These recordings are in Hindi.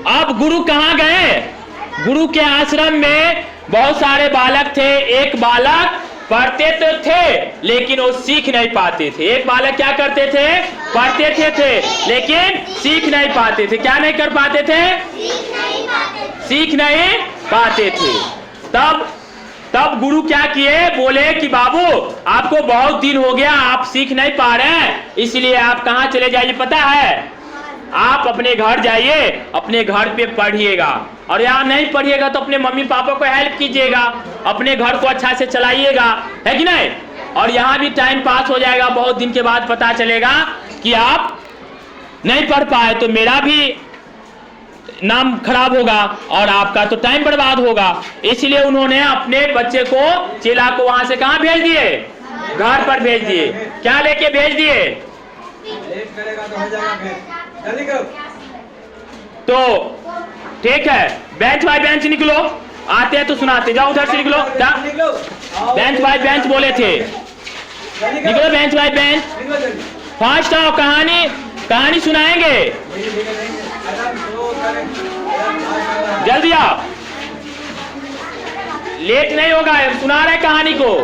अब गुरु कहाँ गए? गुरु के आश्रम में बहुत सारे बालक थे। एक बालक पढ़ते तो थे लेकिन वो सीख नहीं पाते थे। एक बालक क्या करते थे? पढ़ते थे लेकिन सीख नहीं पाते थे। क्या नहीं कर पाते थे? सीख नहीं पाते थे। तब गुरु क्या किए? बोले कि बाबू आपको बहुत दिन हो गया, आप सीख नहीं पा रहे हैं, इसलिए आप कहाँ चले जाइए पता है? आप अपने घर जाइए, अपने घर पे पढ़िएगा, और यहाँ नहीं पढ़िएगा तो अपने मम्मी पापा को हेल्प कीजिएगा, अपने घर को अच्छा से चलाइएगा, है कि नहीं? और यहाँ भी टाइम पास हो जाएगा। बहुत दिन के बाद पता चलेगा कि आप नहीं पढ़ पाए तो मेरा भी नाम खराब होगा और आपका तो टाइम बर्बाद होगा। इसलिए उन्होंने अपने बच्चे को, चेला को वहां से कहाँ भेज दिए? घर पर भेज दिए। क्या लेके भेज दिए? तो ठीक है, बेंच बाय बेंच निकलो, आते हैं तो सुनाते, जाओ उधर से निकलो। क्या बेंच बाय बेंच बोले थे? निकलो बेंच बाय बेंच, फास्ट आओ, कहानी सुनाएंगे, जल्दी आओ, लेट नहीं होगा, सुना रहे कहानी को।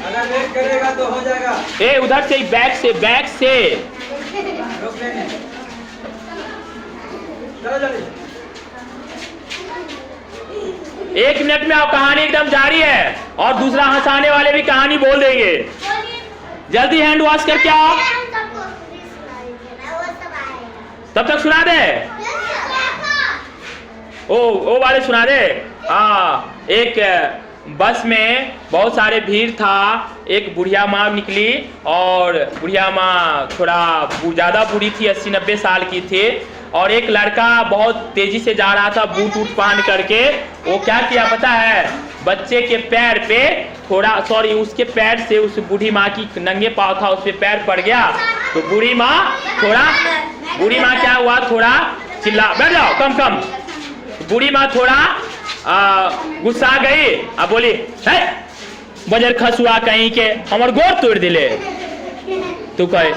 अगर लेट करेगा तो हो जाएगा। ए उधर से, बैक से एक मिनट में आओ, कहानी एकदम जारी है और दूसरा हंसाने वाले भी कहानी बोल देंगे। जल्दी हैंड वॉश करके आओ, तब तक सुना दे। ओ वाले सुना दे। एक बस में बहुत सारे भीड़ था। एक बुढ़िया माँ निकली और बुढ़िया माँ थोड़ा ज़्यादा बूढ़ी थी, 80-90 साल की थी। और एक लड़का बहुत तेजी से जा रहा था बूट वूट पहन करके। वो क्या किया पता है? बच्चे के पैर पे थोड़ा, सॉरी उसके पैर से उस बूढ़ी माँ की नंगे पाँव था, उस पे पैर पड़ गया। तो बूढ़ी माँ क्या हुआ, थोड़ा चिल्ला, बैठ जाओ, कम। बूढ़ी माँ थोड़ा गुस्सा गई। अब बोली, है बजर खसुआ कहीं के हमर गोर तोड़ दिले। तू कहे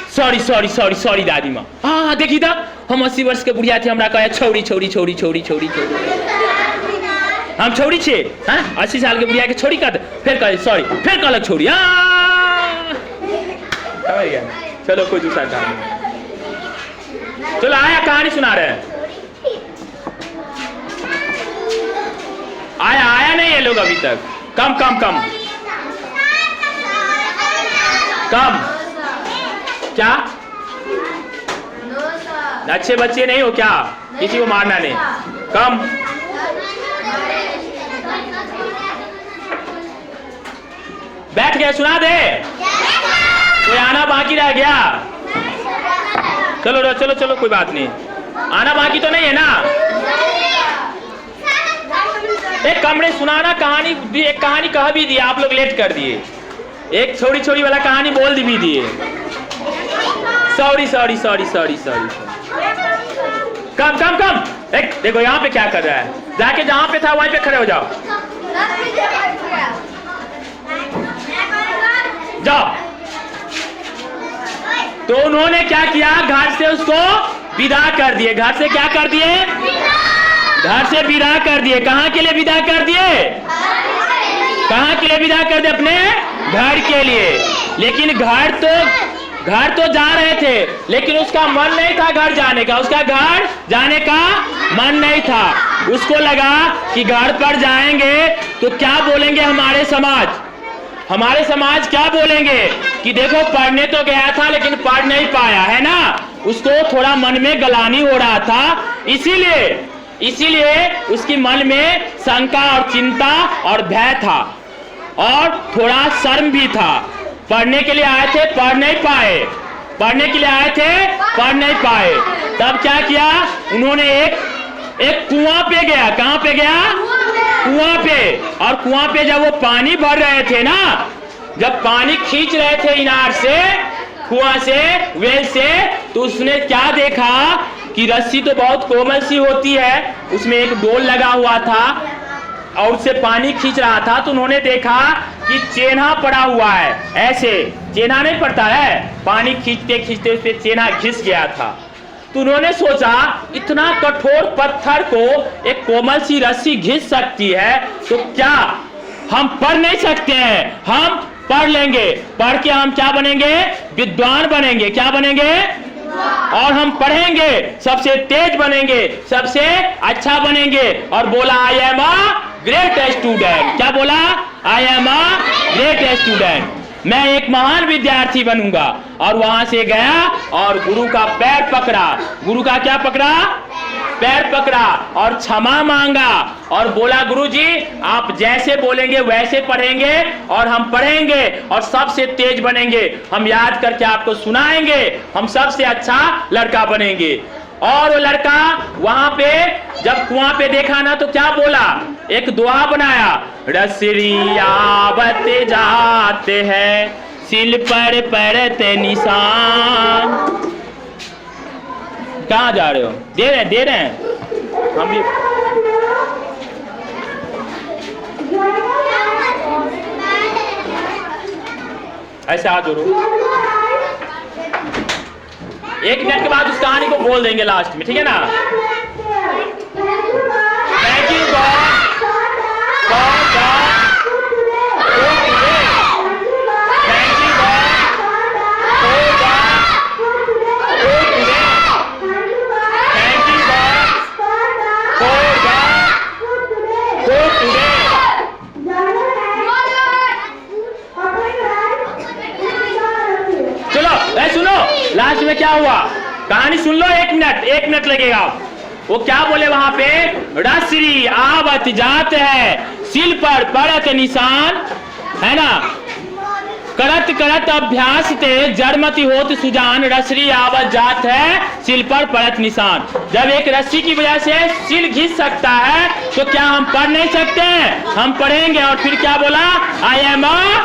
सॉरी दादी माँ। हाँ देखी था, हम 80 वर्ष के बुढ़िया थे, हमरा कहे छौरी हम छौरी छे। 80 साल के बुढ़िया के छोड़ी कर, फिर कहे सॉरी, फिर कहलक छोड़ी। चलो कोई दूसरा कहानी, चलो आया कहानी सुना रहे हैं। आया नहीं ये लोग अभी तक। कम क्या? अच्छे बच्चे नहीं हो क्या? किसी को मारना नहीं। कम। बैठ गए, सुना दे। कोई आना बाकी रह गया? चलो कोई बात नहीं, आना बाकी तो नहीं है ना? एक कमरे सुनाना कहानी, एक कहानी कह भी दिया, आप लोग लेट कर दिए। एक छोड़ी वाला कहानी बोल भी दिए। सॉरी। कम। एक देखो यहाँ पे क्या कर रहा है, जाके जहाँ पे था वहीं पे खड़े हो जाओ। तो उन्होंने क्या किया, घर से उसको विदा कर दिए। घर से क्या कर दिए? घर से विदा कर दिए। कहाँ के लिए विदा कर दिए? कहाँ के लिए विदा कर दिए? अपने घर के लिए। लेकिन घर तो जा रहे थे, लेकिन उसका मन नहीं था घर जाने का। उसका घर जाने का मन नहीं था। उसको लगा कि घर पर जाएंगे तो क्या बोलेंगे हमारे समाज क्या बोलेंगे कि देखो पढ़ने तो गया था लेकिन पढ़ नहीं पाया, है ना? उसको थोड़ा मन में गलानी हो रहा था, इसीलिए उसकी मन में शंका और चिंता और भय था और थोड़ा शर्म भी था। पढ़ने के लिए आए थे, पढ़ नहीं पाए। पढ़ने के लिए आए थे, पढ़ नहीं पाए। तब क्या किया उन्होंने? एक कुआं पे गया। कहां पे गया? कुआं पे। और कुआं पे जब वो पानी भर रहे थे ना, जब पानी खींच रहे थे इनार से, कुआं से, वेल से, तो उसने क्या देखा कि रस्सी तो बहुत कोमल सी होती है, उसमें एक डोल लगा हुआ था और उससे पानी खींच रहा था। तो उन्होंने देखा कि चेन्हा पड़ा हुआ है। ऐसे चेन्हा नहीं पड़ता है, पानी खींचते खींचते उस पे चेन्हा घिस गया था। तो उन्होंने सोचा इतना कठोर पत्थर को एक कोमल सी रस्सी घिस सकती है, तो क्या हम पढ़ नहीं सकते हैं? हम पढ़ लेंगे, पढ़ के हम क्या बनेंगे? विद्वान बनेंगे। क्या बनेंगे? और हम पढ़ेंगे, सबसे तेज बनेंगे, सबसे अच्छा बनेंगे। और बोला I am a great student. क्या बोला? I am a great student, मैं एक महान विद्यार्थी बनूंगा। और वहां से गया और गुरु का पैर पकड़ा। गुरु का क्या पकड़ा? पैर पकड़ा और क्षमा मांगा और बोला गुरुजी आप जैसे बोलेंगे वैसे पढ़ेंगे और हम पढ़ेंगे और सबसे तेज बनेंगे, हम याद करके आपको सुनाएंगे, हम सबसे अच्छा लड़का बनेंगे। और वो लड़का वहां पे जब कुआं पे देखा ना तो क्या बोला? एक दुआ बनाया, रसरी आवत जाते हैं सिल पर पड़ते निशान। कहाँ जा रहे हो? दे रहे हैं हम भी। ऐसे हाथ जोड़ो। 1 मिनट के बाद उस कहानी को बोल देंगे लास्ट में, ठीक है ना? Thank you God. लास्ट में क्या हुआ? कहानी सुन लो, 1 मिनट लगेगा। वो क्या बोले वहां पे? रसरी आवत जात है सिल पर पड़त निशान, है ना? करत करत अभ्यास ते जड़मति होत सुजान, रसरी आवत जात है सिल पर पड़त निशान। जब एक रस्सी की वजह से सिल घिस सकता है तो क्या हम पढ़ नहीं सकते हैं? हम पढ़ेंगे। और फिर क्या बोला? I am a